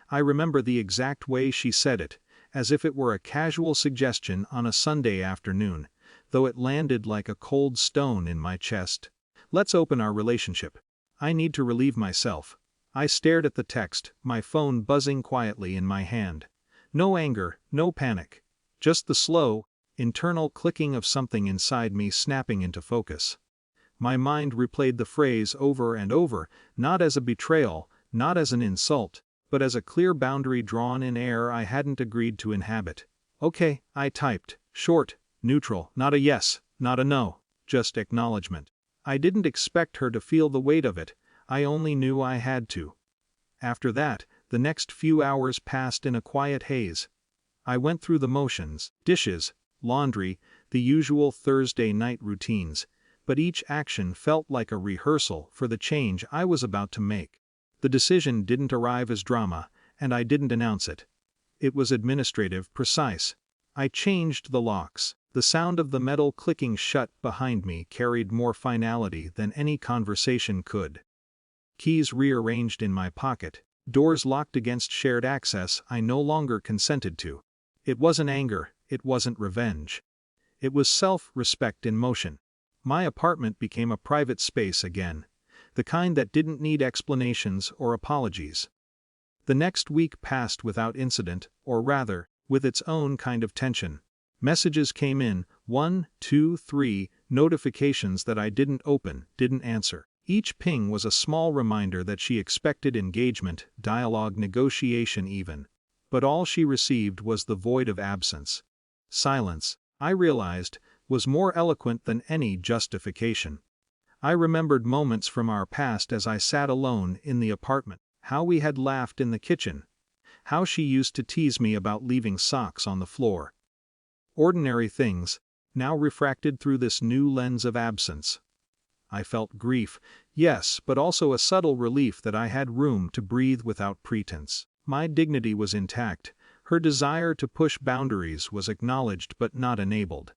I remember the exact way she said it, as if it were a casual suggestion on a Sunday afternoon, though it landed like a cold stone in my chest. Let's open our relationship. I need to relieve myself. I stared at the text, my phone buzzing quietly in my hand. No anger, no panic. Just the slow, internal clicking of something inside me snapping into focus. My mind replayed the phrase over and over, not as a betrayal, not as an insult, but as a clear boundary drawn in air I hadn't agreed to inhabit. Okay, I typed. Short, neutral, not a yes, not a no, just acknowledgement. I didn't expect her to feel the weight of it, I only knew I had to. After that, the next few hours passed in a quiet haze. I went through the motions, dishes, laundry, the usual Thursday night routines, but each action felt like a rehearsal for the change I was about to make. The decision didn't arrive as drama, and I didn't announce it. It was administrative, precise. I changed the locks. The sound of the metal clicking shut behind me carried more finality than any conversation could. Keys rearranged in my pocket, doors locked against shared access I no longer consented to. It wasn't anger, it wasn't revenge. It was self-respect in motion. My apartment became a private space again, the kind that didn't need explanations or apologies. The next week passed without incident, or rather, with its own kind of tension. Messages came in, 1, 2, 3, notifications that I didn't open, didn't answer. Each ping was a small reminder that she expected engagement, dialogue, negotiation even. But all she received was the void of absence. Silence, I realized, was more eloquent than any justification. I remembered moments from our past as I sat alone in the apartment, how we had laughed in the kitchen, how she used to tease me about leaving socks on the floor. Ordinary things, now refracted through this new lens of absence. I felt grief, yes, but also a subtle relief that I had room to breathe without pretense. My dignity was intact, her desire to push boundaries was acknowledged but not enabled.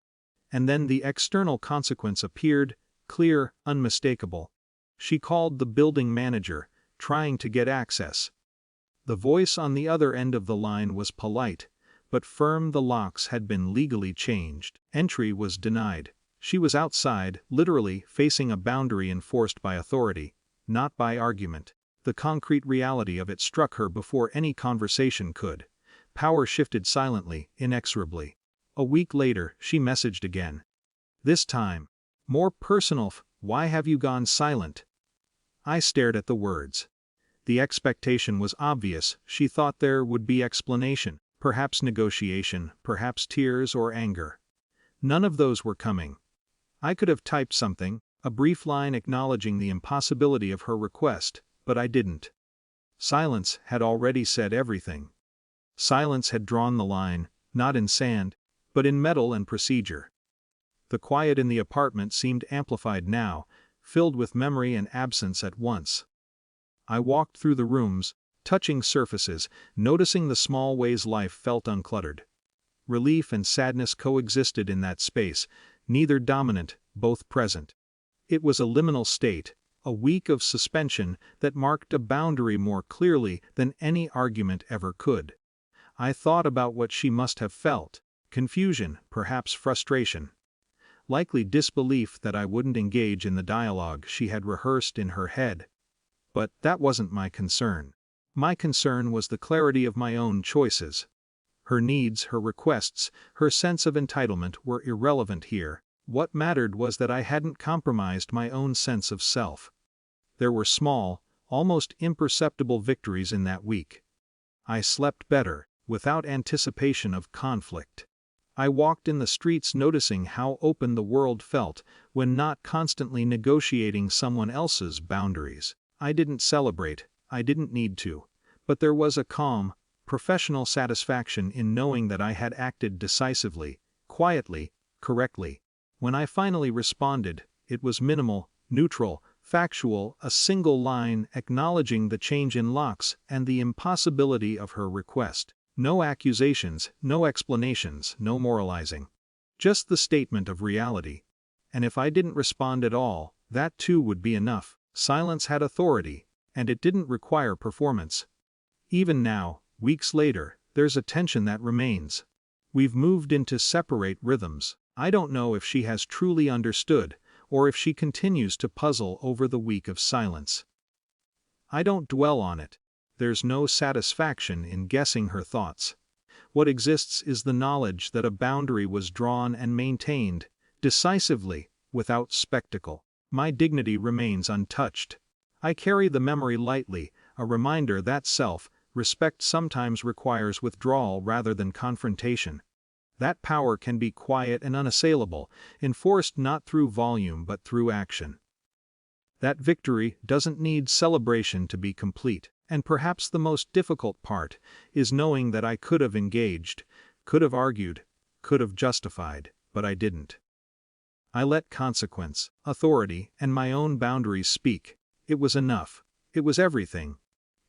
And then the external consequence appeared, clear, unmistakable. She called the building manager, trying to get access. The voice on the other end of the line was polite, but firm. The locks had been legally changed. Entry was denied. She was outside, literally facing a boundary enforced by authority, not by argument. The concrete reality of it struck her before any conversation could. Power shifted silently, inexorably. A week later, she messaged again. This time, more personal, why have you gone silent? I stared at the words. The expectation was obvious, she thought there would be explanation, perhaps negotiation, perhaps tears or anger. None of those were coming. I could have typed something, a brief line acknowledging the impossibility of her request, but I didn't. Silence had already said everything. Silence had drawn the line, not in sand, but in metal and procedure. The quiet in the apartment seemed amplified now, filled with memory and absence at once. I walked through the rooms, touching surfaces, noticing the small ways life felt uncluttered. Relief and sadness coexisted in that space, neither dominant, both present. It was a liminal state, a week of suspension that marked a boundary more clearly than any argument ever could. I thought about what she must have felt, confusion, perhaps frustration. Likely disbelief that I wouldn't engage in the dialogue she had rehearsed in her head. But that wasn't my concern. My concern was the clarity of my own choices. Her needs, her requests, her sense of entitlement were irrelevant here. What mattered was that I hadn't compromised my own sense of self. There were small, almost imperceptible victories in that week. I slept better, without anticipation of conflict. I walked in the streets noticing how open the world felt when not constantly negotiating someone else's boundaries. I didn't celebrate, I didn't need to, but there was a calm, professional satisfaction in knowing that I had acted decisively, quietly, correctly. When I finally responded, it was minimal, neutral, factual, a single line acknowledging the change in locks and the impossibility of her request. No accusations, no explanations, no moralizing. Just the statement of reality. And if I didn't respond at all, that too would be enough. Silence had authority, and it didn't require performance. Even now, weeks later, there's a tension that remains. We've moved into separate rhythms. I don't know if she has truly understood, or if she continues to puzzle over the week of silence. I don't dwell on it. There's no satisfaction in guessing her thoughts. What exists is the knowledge that a boundary was drawn and maintained, decisively, without spectacle. My dignity remains untouched. I carry the memory lightly, a reminder that self-respect sometimes requires withdrawal rather than confrontation. That power can be quiet and unassailable, enforced not through volume but through action. That victory doesn't need celebration to be complete, and perhaps the most difficult part is knowing that I could have engaged, could have argued, could have justified, but I didn't. I let consequence, authority, and my own boundaries speak. It was enough. It was everything.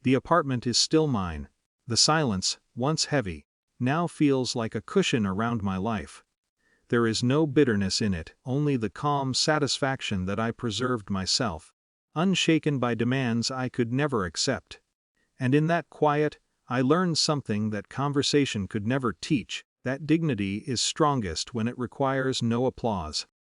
The apartment is still mine. The silence, once heavy, now feels like a cushion around my life. There is no bitterness in it, only the calm satisfaction that I preserved myself, unshaken by demands I could never accept. And in that quiet, I learned something that conversation could never teach, that dignity is strongest when it requires no applause.